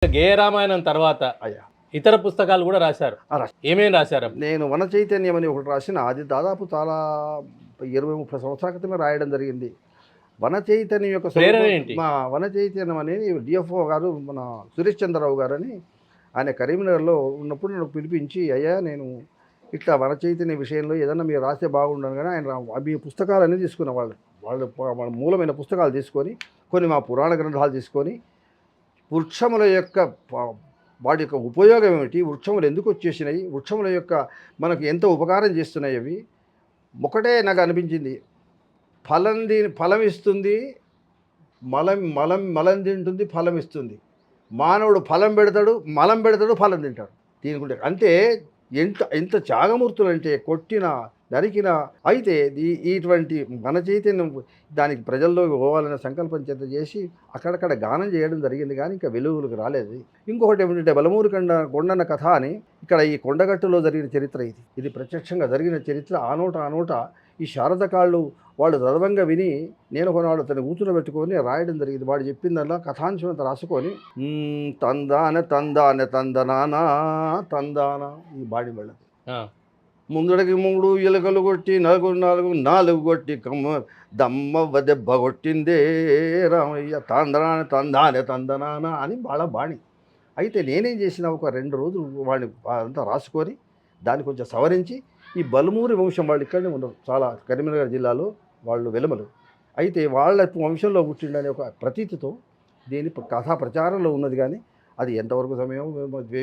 గేయ రామాయణం తర్వాత అయ్యా ఇతర పుస్తకాలు కూడా రాశారు. ఏమేమి రాశారు? నేను వన చైతన్యం అని ఒకటి రాసిన, అది దాదాపు చాలా 20-30 సంవత్సరాల క్రితమే రాయడం జరిగింది. వన చైతన్యం యొక్క ప్రేరణ ఏంటి? మా వన చైతన్యం అనేది డిఎఫ్ఓ గారు మన సురేష్ చంద్రరావు గారని, ఆయన కరీంనగర్లో ఉన్నప్పుడు నన్ను పిలిపించి, అయ్యా నేను ఇట్లా వన చైతన్య విషయంలో ఏదన్నా మీరు రాస్తే బాగుండను, కానీ ఆయన మీ పుస్తకాలన్నీ తీసుకున్న వాళ్ళ మూలమైన పుస్తకాలు తీసుకొని, కొన్ని మా పురాణ గ్రంథాలు తీసుకొని, వృక్షముల యొక్క వాటి యొక్క ఉపయోగం ఏమిటి, వృక్షములు ఎందుకు వచ్చేసినాయి, వృక్షముల యొక్క మనకు ఎంత ఉపకారం చేస్తున్నాయి, అవి ఒకటే నాకు అనిపించింది. ఫలం ఇస్తుంది, మలం తింటుంది, ఫలం ఇస్తుంది. మానవుడు ఫలం పెడతాడు, మలం పెడతాడు, ఫలం తింటాడు. దీనికి అంటే ఎంత త్యాగమూర్తులు అంటే, కొట్టిన నరికిన. అయితే ఇటువంటి మన చైతన్యం దానికి ప్రజల్లోకి పోవాలనే సంకల్పం చేత చేసి అక్కడక్కడ గానం చేయడం జరిగింది, కానీ ఇంకా వెలుగులకు రాలేదు. ఇంకొకటి ఏమిటంటే బలమూరు కొండన్న కథ అని, ఇక్కడ ఈ కొండగట్టులో జరిగిన చరిత్ర ఇది ప్రత్యక్షంగా జరిగిన చరిత్ర. ఆనోట ఈ శారదకాళ్ళు వాళ్ళు చదవంగా విని, నేను కొన్నాడు తన కూతురు పెట్టుకొని రాయడం జరిగింది. వాడు చెప్పిందల్లా కథాంశం అంతా రాసుకొని తందాన ఈ బాడీ వెళ్ళదు. ముందుడికి 3 ఎలుకలు కొట్టి, 4 కొట్టి దమ్మవ్వ దెబ్బ కొట్టిందే రామయ్య తందాన అని బాణి. అయితే నేనేం చేసిన, ఒక 2 రోజులు వాడిని అంతా రాసుకొని దాన్ని కొంచెం సవరించి, ఈ బలమూరి వంశం వాళ్ళు ఇక్కడనే ఉన్నారు, చాలా కరీంనగర్ జిల్లాలో వాళ్ళు వెలుమలు. అయితే వాళ్ళ వంశంలో పుట్టిండనే ఒక ప్రతీతితో దీని కథా ప్రచారంలో ఉన్నది, కానీ అది ఎంతవరకు సమయం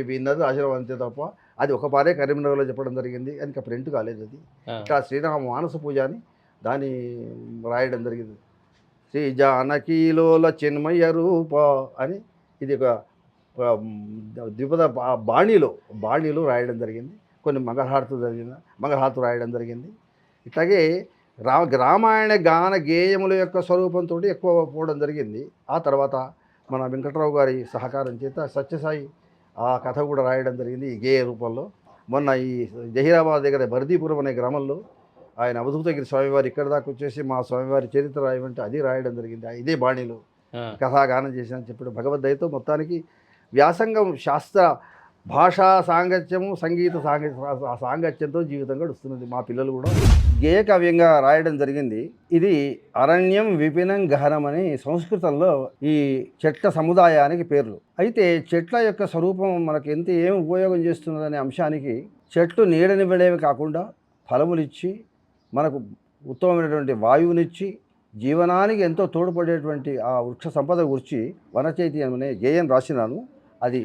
విన్నది ఆశ్రమం అంతే తప్ప, అది ఒక పారే కరీంనగర్లో చెప్పడం జరిగింది, అది ఇంకా ప్రింట్ కాలేదు. అది ఇంకా శ్రీరామ మానస పూజ అని దాన్ని రాయడం జరిగింది. శ్రీ జానకీలోల చిన్మయ రూప అని, ఇది ఒక ద్విపద బాణీలో రాయడం జరిగింది. కొన్ని మంగళహారతులు రాయడం జరిగింది. ఇట్లాగే రామాయణ గాన గేయముల యొక్క స్వరూపంతో ఎక్కువ పోవడం జరిగింది. ఆ తర్వాత మన వెంకట్రావు గారి సహకారం చేత సత్యసాయి ఆ కథ కూడా రాయడం జరిగింది ఈ గేయ రూపంలో. మొన్న ఈ జహీరాబాద్ దగ్గర బర్దీపురం అనే గ్రామంలో ఆయన అవధూతగిరి స్వామివారి ఇక్కడ దాకా వచ్చేసి మా స్వామివారి చరిత్ర రాయమంటే అది రాయడం జరిగింది. ఇదే బాణీలో కథాగానం చేశానని చెప్పాడు. భగవద్గీతతో మొత్తానికి వ్యాసంగం శాస్త్ర భాషా సాంగత్యము, సంగీత సాంగత్యంతో జీవితం గడుస్తున్నది. మా పిల్లలు కూడా గేయ కావ్యంగా రాయడం జరిగింది. ఇది అరణ్యం విపినం గహనం అని సంస్కృతంలో ఈ చెట్ల సముదాయానికి పేర్లు. అయితే చెట్ల యొక్క స్వరూపం మనకు ఏం ఉపయోగం చేస్తున్నదనే అంశానికి, చెట్లు నీడనివ్వడమే కాకుండా ఫలములిచ్చి మనకు ఉత్తమమైనటువంటి వాయువునిచ్చి జీవనానికి ఎంతో తోడ్పడేటువంటి ఆ వృక్ష సంపద గురించి వనచైతన్యం అనే గేయం రాసినాను. అది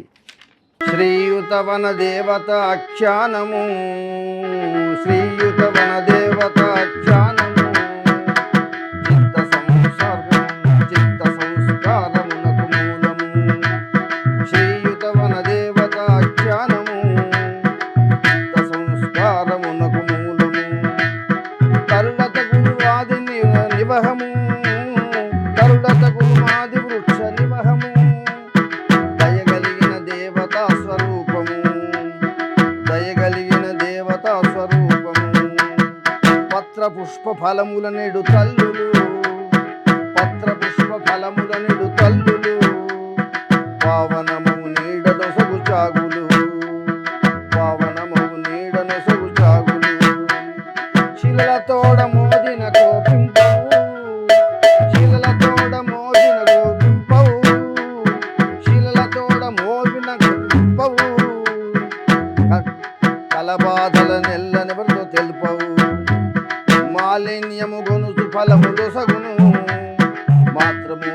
శ్రీయుత వన దేవత అఖ్యానము, శ్రీయుత వన దేవత అఖ్యానము, చిత్త సంస్కారమునకు మూలము. శ్రీయుత వన దేవత అఖ్యానము, చిత్త సంస్కారమునకు మూలము. కరుడత గురువాది నివహము, కరుడత గురువాది వృక్ష నివహము. పుష్ప ఫలముల నెడు తల్లులు, పత్ర పుష్ప ఫలముల నెడు తల్లులు, పావనమము నీడ నొసగు చాగులు, పావనమము నీడ నొసగు చాగులు. శిలలతోడ మోదిన కోపింపవు, శిలలతోడ మోదిన కోపింపవు, శిలలతోడ మోదిన కోపింపవు. కలబాధల నెల్లనెవరితో తెలుపవు, మాలిన్యము గొనుసు ఫలము దొసగును, మాత్రము